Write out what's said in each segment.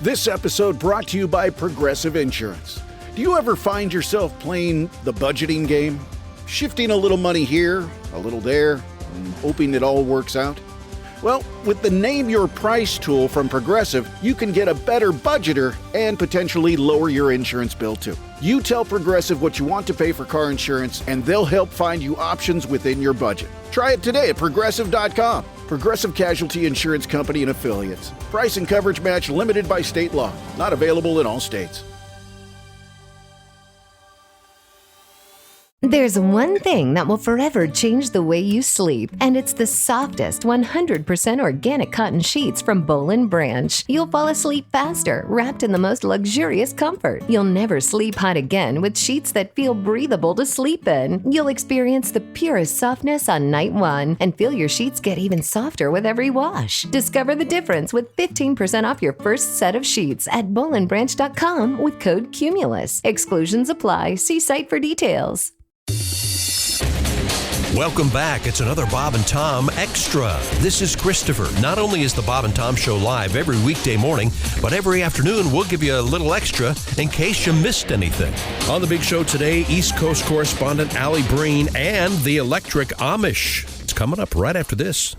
This episode brought to you by Progressive Insurance. Do you ever find yourself playing the budgeting game? Shifting a little money here, a little there, and hoping it all works out? Well, with the Name Your Price tool from Progressive, you can get a better budgeter and potentially lower your insurance bill too. You tell Progressive what you want to pay for car insurance, and they'll help find you options within your budget. Try it today at Progressive.com. Progressive Casualty Insurance Company and Affiliates. Price and coverage match limited by state law. Not available in all states. There's one thing that will forever change the way you sleep, and it's the softest 100% organic cotton sheets from Boll & Branch. You'll fall asleep faster, wrapped in the most luxurious comfort. You'll never sleep hot again with sheets that feel breathable to sleep in. You'll experience the purest softness on night one and feel your sheets get even softer with every wash. Discover the difference with 15% off your first set of sheets at bollandbranch.com with code CUMULUS. Exclusions apply. See site for details. Welcome back. It's another Bob and Tom Extra. This is Christopher. Not only is the Bob and Tom Show live every weekday morning, but every afternoon we'll give you a little extra in case you missed anything. On the big show today, East Coast correspondent Alli Breen and the Electric Amish. It's coming up right after this.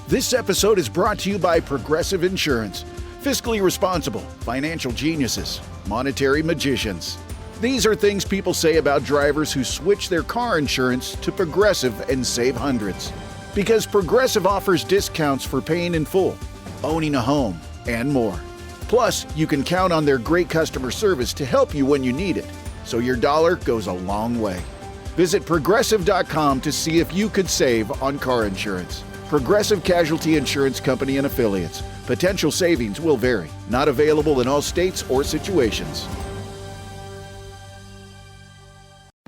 This episode is brought to you by Progressive Insurance. Fiscally responsible, financial geniuses, monetary magicians. These are things people say about drivers who switch their car insurance to Progressive and save hundreds. Because Progressive offers discounts for paying in full, owning a home, and more. Plus, you can count on their great customer service to help you when you need it, so your dollar goes a long way. Visit Progressive.com to see if you could save on car insurance. Progressive Casualty Insurance Company and Affiliates. Potential savings will vary. Not available in all states or situations.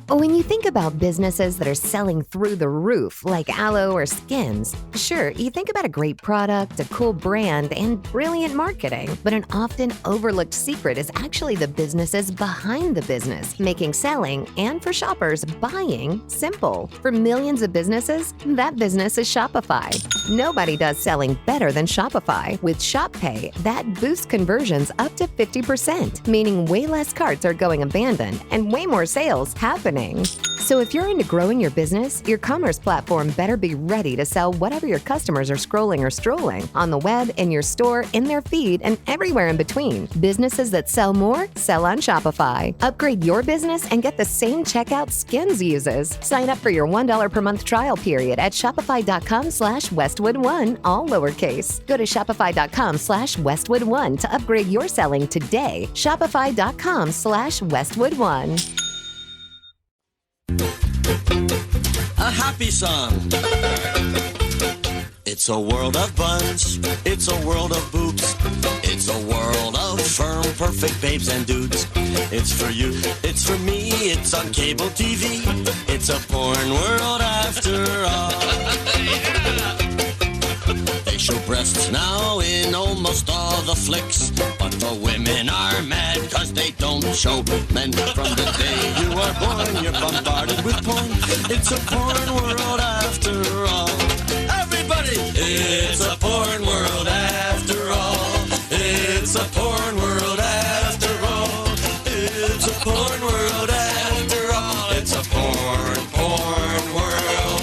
When you think about businesses that are selling through the roof, like aloe or skins, sure, you think about a great product, a cool brand, and brilliant marketing. But an often overlooked secret is actually the businesses behind the business, making selling and, for shoppers, buying simple. For millions of businesses, that business is Shopify. Nobody does selling better than Shopify. With Shop Pay, that boosts conversions up to 50%, meaning way less carts are going abandoned and way more sales happening. So if you're into growing your business, your commerce platform better be ready to sell whatever your customers are scrolling or strolling on the web, in your store, in their feed, and everywhere in between. Businesses that sell more, sell on Shopify. Upgrade your business and get the same checkout Skins uses. Sign up for your $1 per month trial period at shopify.com/Westwood1, all lowercase. Go to shopify.com/Westwood1 to upgrade your selling today. Shopify.com/Westwood1. A happy song. It's a world of buns. It's a world of boobs. It's a world of firm, perfect babes and dudes. It's for you. It's for me. It's on cable TV. It's a porn world after all. They show breasts now in almost all the flicks, but the women are mad because they don't show men. From the day you are born, you're bombarded with porn. It's a porn world after all. Everybody! It's a porn world after all. It's a porn world after all. It's a porn world after all. It's a porn world.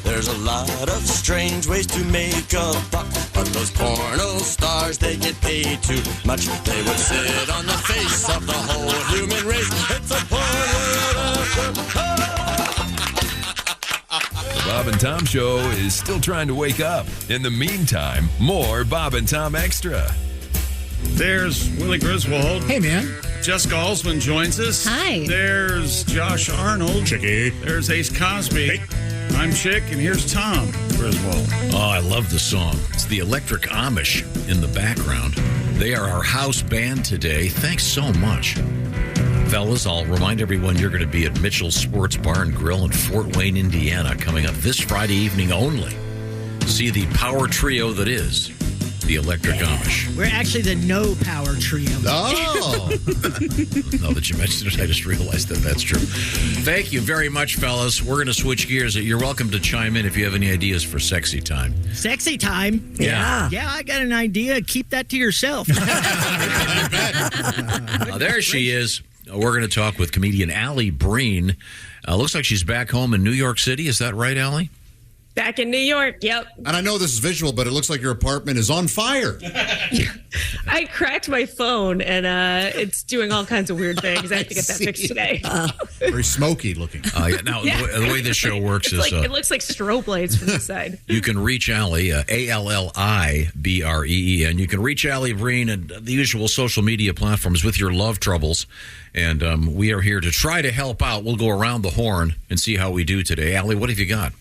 There's a lot of strange ways to make a buck, but those porno stars, they get paid too much. They would sit on the face of the whole human race. It's a porn world. The Bob and Tom Show is still trying to wake up. In the meantime, more Bob and Tom Extra. There's Willie Griswold. Hey, man. Jessica Alsman joins us. Hi. There's Josh Arnold. Chicky. There's Ace Cosby. Hey. I'm Chick, and here's Tom Griswold. Oh, I love the song. It's the Electric Amish in the background. They are our house band today. Thanks so much. Fellas, I'll remind everyone you're going to be at Mitchell's Sports Bar and Grill in Fort Wayne, Indiana, coming up this Friday evening only. See the power trio that is the Electric Amish. We're actually the no power trio. Oh. Now that you mentioned it, I just realized that that's true. Thank you very much, fellas. We're going to switch gears. You're welcome to chime in if you have any ideas for sexy time. Sexy time? Yeah. Yeah, I got an idea. Keep that to yourself. There she is. We're going to talk with comedian Alli Breen. Looks like she's back home in New York City. Is that right, Alli? Back in New York, yep. And I know this is visual, but it looks like your apartment is on fire. I cracked my phone, and it's doing all kinds of weird things. I have to get that fixed today. Very smoky looking. Now, the way this show works is... it looks like strobe lights from the side. You can reach Alli, ALLIBREEN. You can reach Alli Breen at the usual social media platforms with your love troubles. And we are here to try to help out. We'll go around the horn and see how we do today. Alli, what have you got?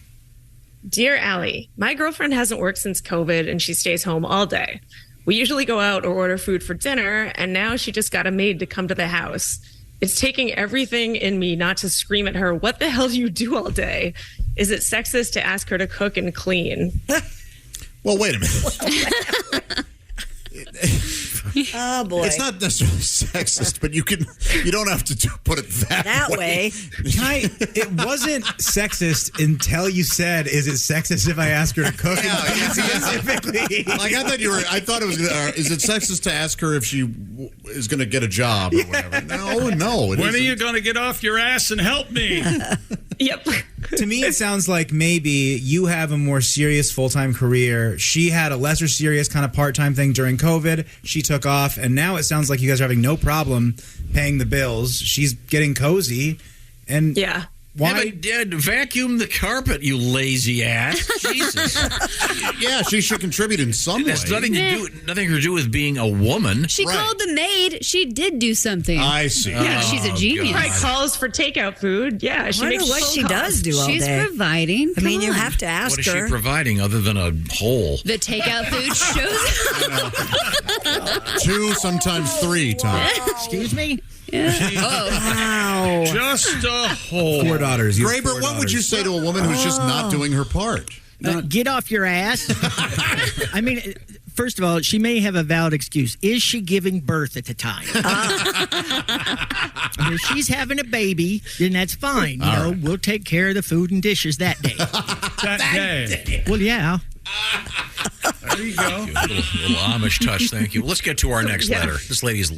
Dear Alli, my girlfriend hasn't worked since COVID, and she stays home all day. We usually go out or order food for dinner, and now she just got a maid to come to the house. It's taking everything in me not to scream at her, what the hell do you do all day? Is it sexist to ask her to cook and clean? Well, wait a minute. Oh boy! It's not necessarily sexist, but you don't have to put it that way. It wasn't sexist until you said, "Is it sexist if I ask her to cook?" Specifically, like I thought it was. Is it sexist to ask her if she is going to get a job or whatever? No. When are you going to get off your ass and help me? Yep. To me, it sounds like maybe you have a more serious full-time career. She had a lesser serious kind of part-time thing during COVID. She took off, and now it sounds like you guys are having no problem paying the bills. She's getting cozy, and yeah. Why vacuum the carpet, you lazy ass? Jesus. Yeah, she should contribute in some way. That's nothing to do with being a woman. She called the maid. She did do something. I see. Yeah, she's a genius. Right, calls for takeout food. Yeah, she makes what she does do all She's day. She's providing. I mean, you have to ask her. What is her. she providing other than a hole? The takeout food shows. 2, sometimes 3 times. Excuse me? Yeah. Oh, wow. Just a hole. 4 daughters. Graber, what would you say to a woman who's just not doing her part? Get off your ass. I mean, first of all, she may have a valid excuse. Is she giving birth at the time? I mean, if she's having a baby, then that's fine. You know, we'll take care of the food and dishes that day. That day. Well, yeah. There you go. Little Amish touch, thank you. Let's get to our next letter. This lady is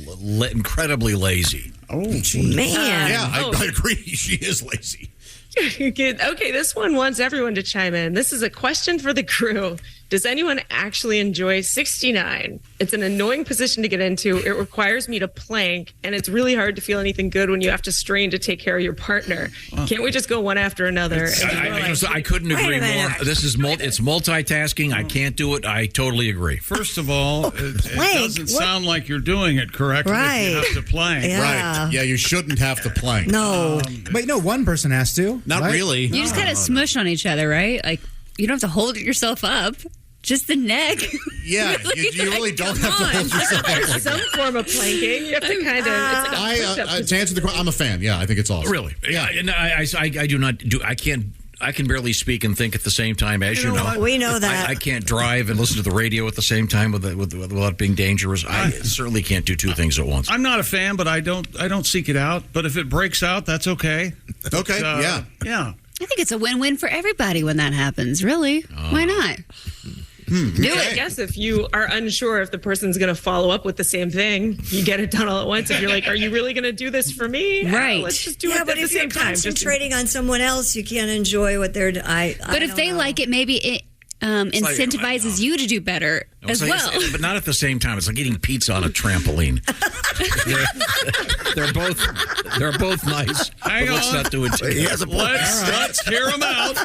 incredibly lazy. Oh, man. Yeah, I agree. She is lazy. Okay, this one wants everyone to chime in. This is a question for the crew. Does anyone actually enjoy 69? It's an annoying position to get into. It requires me to plank, and it's really hard to feel anything good when you have to strain to take care of your partner. Can't we just go one after another? I couldn't agree more. This is it's multitasking. I can't do it. I totally agree. First of all, it doesn't sound like you're doing it correctly if you have to plank. Yeah. Right. Yeah, you shouldn't have to plank. No. But no, one person has to. Not really. You just kind of smush on each other, right? Like, you don't have to hold yourself up. Just the neck. Yeah, you really don't have to hold yourself up. There's some form of planking. You have to kind of. To answer the question, I'm a fan. Yeah, I think it's awesome. Really? Yeah. And I do not do. I can barely speak and think at the same time, as you know. We know that. I can't drive and listen to the radio at the same time without being dangerous. I certainly can't do 2 things at once. I'm not a fan, but I don't seek it out. But if it breaks out, that's okay. Okay. Yeah. I think it's a win-win for everybody when that happens, really. Why not? Do it. I guess if you are unsure if the person's going to follow up with the same thing, you get it done all at once. If you're like, are you really going to do this for me? Right. Let's just do it but at the if you're same time. concentrating on someone else, you can't enjoy what they're doing. But if they like it, maybe it incentivizes you to do better as well. But not at the same time. It's like eating pizza on a trampoline. They're both nice. Hang on. Let's not do it together. Let's hear them out.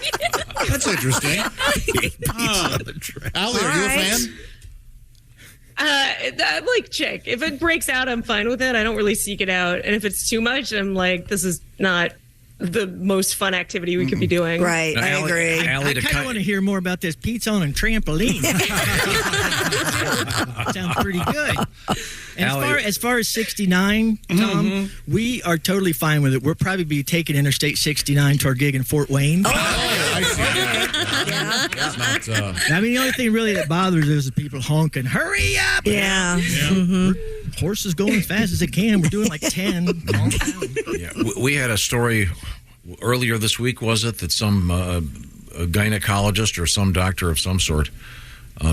That's interesting. Alli, are you a fan? I'm like, chick. If it breaks out, I'm fine with it. I don't really seek it out. And if it's too much, I'm like, this is not the most fun activity we could be doing. Right, I agree. I kind of want to hear more about this pizza on a trampoline. Sounds pretty good. And as far as 69, Tom, we are totally fine with it. We'll probably be taking Interstate 69 to our gig in Fort Wayne. I see. I mean, the only thing really that bothers us is people honking, hurry up! Yeah. Horse is going fast as it can. We're doing like 10. Calm down. Yeah. We had a story earlier this week, was it, that some a gynecologist or some doctor of some sort,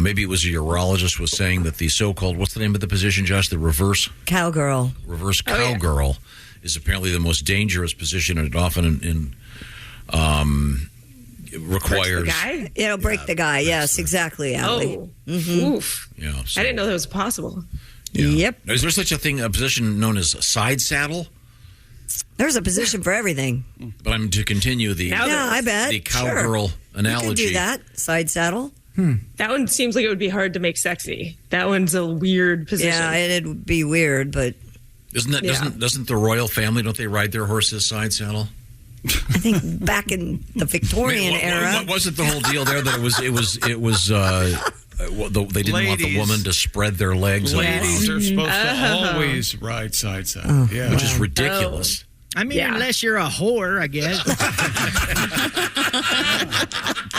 maybe it was a urologist, was saying that the so-called, what's the name of the position, Josh? The reverse cowgirl. Reverse cowgirl is apparently the most dangerous position, and it often requires. Breaks the guy? It'll break the guy. Yes, exactly, Allie. Oh, oof. Yeah, I didn't know that was possible. Yeah. Yep. Now, is there such a thing, a position known as side saddle? There's a position for everything. But I'm to continue the I bet. the cowgirl analogy. You can do that. Side saddle. That one seems like it would be hard to make sexy. That one's a weird position. Yeah, it'd be weird, but Isn't that doesn't the royal family, don't they ride their horses side saddle? I think back in the Victorian era. What wasn't the whole deal there that it was they didn't want the woman to spread their legs. Ladies are supposed to always ride side saddle. Which is ridiculous. I mean, unless you're a whore, I guess.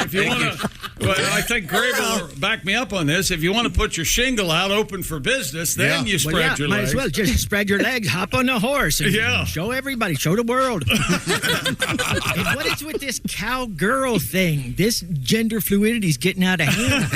If you want to, well, I think Greg will back me up on this. If you want to put your shingle out open for business, then you spread your might legs. as well just spread your legs, hop on the horse, and show everybody, show the world. And what is with this cowgirl thing? This gender fluidity is getting out of hand.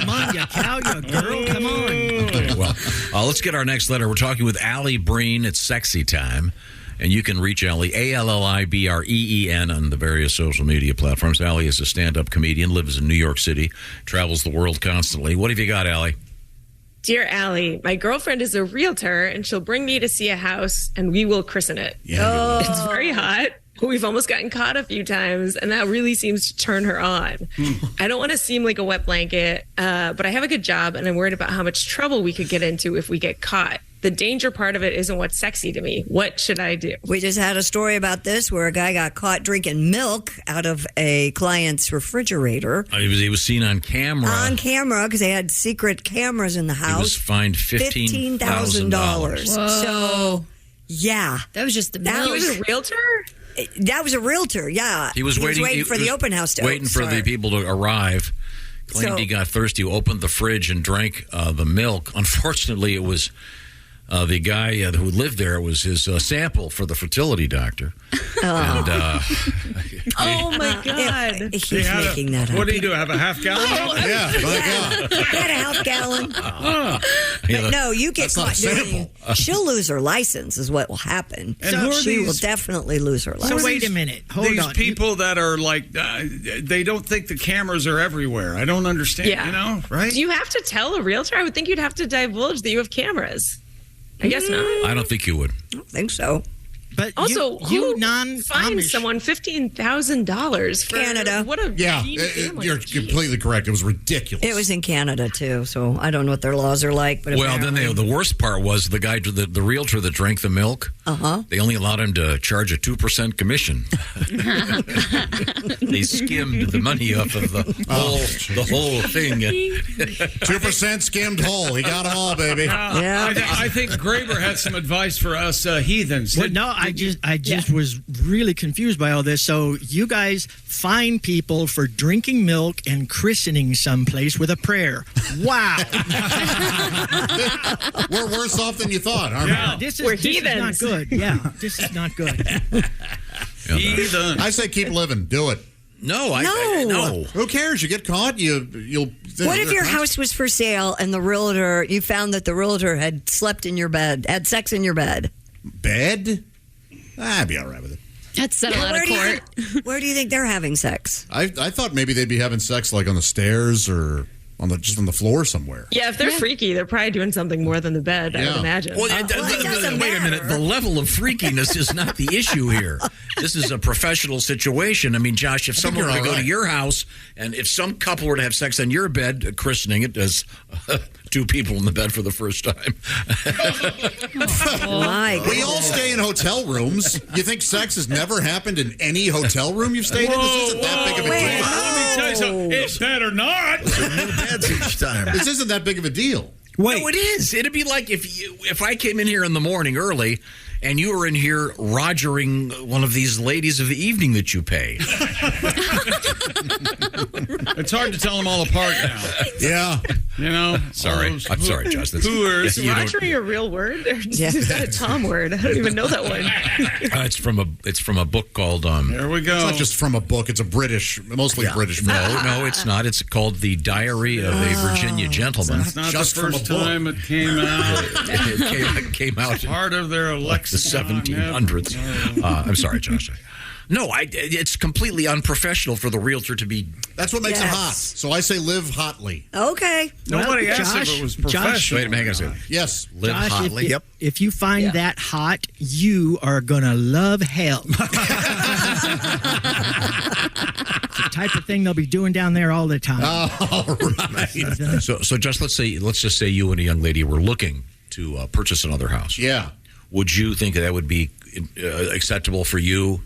Come on, you cow, you girl, come on. Okay, well, let's get our next letter. We're talking with Alli Breen. It's sexy time. And you can reach Alli, ALLIBREEN, on the various social media platforms. Alli is a stand-up comedian, lives in New York City, travels the world constantly. What have you got, Alli? Dear Allie, my girlfriend is a realtor, and she'll bring me to see a house, and we will christen it. Yeah, It's very hot. We've almost gotten caught a few times, and that really seems to turn her on. I don't want to seem like a wet blanket, but I have a good job, and I'm worried about how much trouble we could get into if we get caught. The danger part of it isn't what's sexy to me. What should I do? We just had a story about this where a guy got caught drinking milk out of a client's refrigerator. He was seen on camera. On camera, because they had secret cameras in the house. He was fined $15,000. So, yeah. That was just the milk. He was a realtor? That was a realtor, yeah. He was waiting for the open house to waiting for the people to arrive. Claimed he got thirsty, opened the fridge and drank the milk. Unfortunately, it was the guy who lived there. It was his sample for the fertility doctor. And, oh, my God. He's making that up. What do you do, have a half gallon? Yeah, my God. He had a half gallon. But no, you get caught doing. She'll lose her license is what will happen. And So who are she will these- definitely lose her license. So wait a minute. Hold These on. people that are like, they don't think the cameras are everywhere. I don't understand, Yeah. you know, right? Do you have to tell a realtor? I would think you'd have to divulge that you have cameras. I guess not. I don't think you would. I don't think so. But Also, you who finds someone $15,000 for Canada. What a Yeah, cheap family. you're completely correct. It was ridiculous. It was in Canada, too, so I don't know what their laws are like. But Well, then the worst part was the guy, the realtor that drank the milk. They only allowed him to charge a 2% commission. They skimmed the money off of the whole thing. 2% skimmed whole. He got them all, baby. Yeah. I think Graber had some advice for us heathens. Well, no, I just was really confused by all this. So you guys fine people for drinking milk and christening someplace with a prayer. Wow. We're worse off than you thought, aren't Yeah. we? This We're is heathens. not good. Yeah, this is not good. Heathen. I say keep living. Do it. No. Who cares? You get caught, you'll. What if your house was for sale and you found that the realtor had slept in your bed, had sex in your bed? Bed? I'd be all right with it. That's settled out of court. Where do you think they're having sex? I thought maybe they'd be having sex like on the stairs or just on the floor somewhere. Yeah, if they're freaky, they're probably doing something more than the bed, I would Yeah. imagine. Well, it doesn't wait a minute. matter. The level of freakiness is not the issue here. This is a professional situation. I mean, Josh, if someone were to you're go all to right. your house and if some couple were to have sex on your bed, christening it as two people in the bed for the first time. My We all stay in hotel rooms. You think sex has never happened in any hotel room you've stayed in? This isn't that big of a Let deal. me tell you something. It better not. New beds each time. This isn't that big of a deal. Wait. No, it is. It'd be like if I came in here in the morning early and you were in here rogering one of these ladies of the evening that you pay. It's hard to tell them all apart now. Yeah. You know? Sorry. I'm sorry, Josh. Is rogering a real word? Or is that a Tom word? I don't even know that one. It's from a book called. There we go. It's not just from a book. It's a mostly British book. No, it's not. It's called The Diary of a Virginia Gentleman. It's not just the from a first book. time it came out. It came out Part of their in the lexicon. 1700s. I'm sorry, Josh. No, it's completely unprofessional for the realtor to be. That's what makes it hot. So I say live hotly. Okay. Nobody asked if it was professional. Wait a minute, hang on a second. Yes. Live Josh, hotly. If you find that hot, you are going to love hell. It's the type of thing they'll be doing down there all the time. All right. So just let's just say you and a young lady were looking to purchase another house. Yeah. Would you think that would be acceptable for you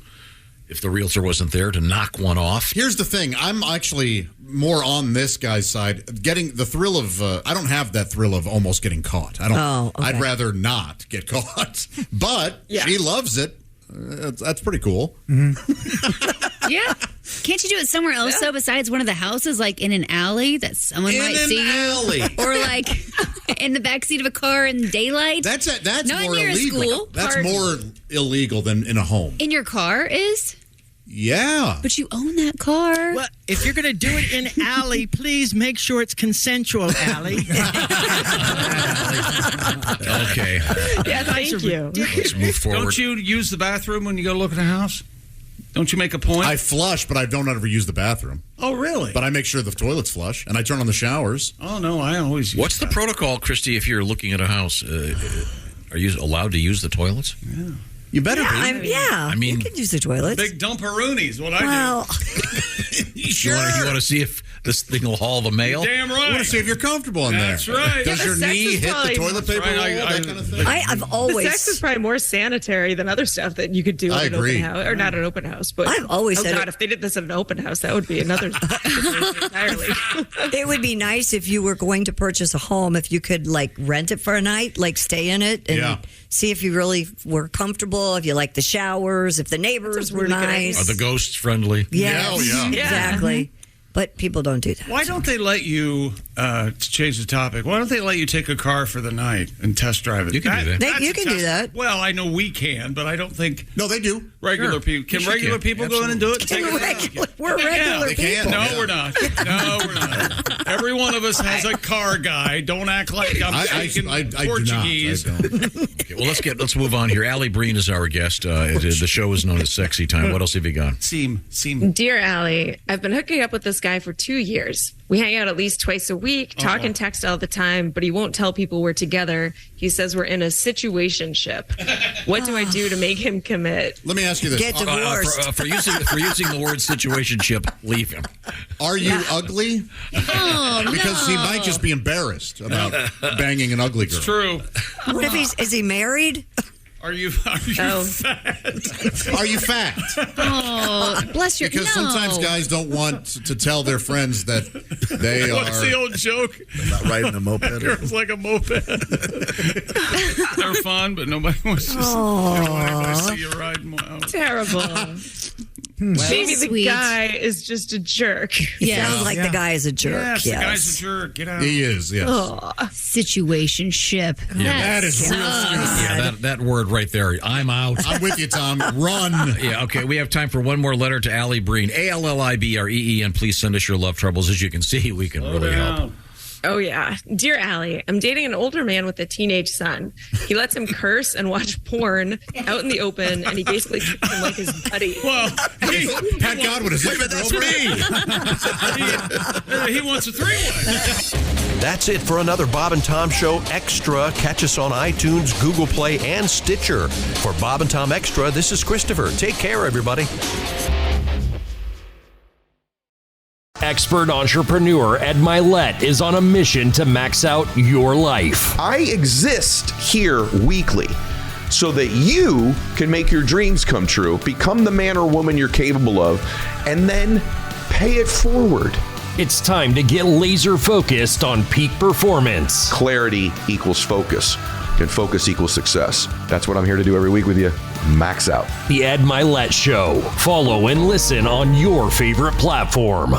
if the realtor wasn't there to knock one off? Here's the thing. I'm actually more on this guy's side. Getting the thrill of, I don't have that thrill of almost getting caught. I don't. Oh, okay. I'd rather not get caught. But she loves it. That's pretty cool. Mm-hmm. Yeah. Can't you do it somewhere else though besides one of the houses, like in an alley that someone might see alley. or like in the backseat of a car in daylight? That's Not more near a illegal. school. That's Park. more illegal than in a home. In your car is? Yeah. But you own that car. Well, if you're going to do it in alley, please make sure it's consensual alley. Okay. Yeah, thank you. Let's move forward. Don't you use the bathroom when you go look at a house? Don't you make a point? I flush, but I don't ever use the bathroom. Oh, really? But I make sure the toilet's flush, and I turn on the showers. Oh, no, I always use What's the protocol, Christy, if you're looking at a house? Are you allowed to use the toilets? Yeah. You better be. I mean, you can use the toilets. Big dumperoonies, what I Well, you want to see if this thing will haul the mail? Damn right. I want to see if you're comfortable in That's there. right. Does your sex knee is hit the probably- toilet paper roll? Right, That kind of thing? I've always. Sex is probably more sanitary than other stuff that you could do I at an agree. open house, or not an open house. But I've always said God, it- if they did this at an open house, that would be another situation entirely. It would be nice if you were going to purchase a home, if you could like rent it for a night, like stay in it and see if you really were comfortable, if you liked the showers, if the neighbors were really good idea. nice. Are the ghosts friendly? Yes, exactly. But people don't do that. Why don't they let you, to change the topic, why don't they let you take a car for the night and test drive it? You can do that. That's You a can do that. Well, I know we can, but I don't think No, they do. regular people. Can regular people go in and do it? Take it? We're regular they can. people. No, Yeah. we're not. No, we're not. Every one of us has a car guy. Don't act like I'm speaking Portuguese. I don't. Okay, well, let's move on here. Alli Breen is our guest. The show is known as Sexy Time. What else have you got? Seem. Dear Allie, I've been hooking up with this guy for 2 years. We hang out at least twice a week, talk and text all the time, but he won't tell people we're together. He says we're in a situationship. What do I do to make him commit? Let me ask you this. Get divorced. For using the word situationship, leave him. Are you ugly? Oh, Because he might just be embarrassed about banging an ugly girl. It's true. What if is he married? Are you Oh. fat? Are you fat? Oh, bless your. Because no. sometimes guys don't want to tell their friends that they are What's the old joke? not riding a moped. Girls like a moped. They're fun, but nobody wants to see you ride more. Terrible. Maybe the Sweet. guy is just a jerk. Yeah. Sounds like the guy is a jerk. Yes, the guy's a jerk. Get out. He is, yes. Situationship. That is real serious. Yeah, that word right there. I'm out. I'm with you, Tom. Run. Yeah, okay. We have time for one more letter to Alli Breen. ALLIBREEN. Please send us your love troubles. As you can see, we can really help. Oh, yeah. Dear Allie, I'm dating an older man with a teenage son. He lets him curse and watch porn out in the open, and he basically treats him like his buddy. Well, Pat Godwin is That's me. he wants a three-way. That's it for another Bob and Tom Show Extra. Catch us on iTunes, Google Play, and Stitcher. For Bob and Tom Extra, this is Christopher. Take care, everybody. Expert entrepreneur Ed Milet is on a mission to max out your life. I exist here weekly so that you can make your dreams come true, become the man or woman you're capable of, and then pay it forward It's time to get laser focused on peak performance. Clarity equals focus, and focus equals success. That's what I'm here to do every week with you. Max out. The Ed Milet Show. Follow and listen on your favorite platform.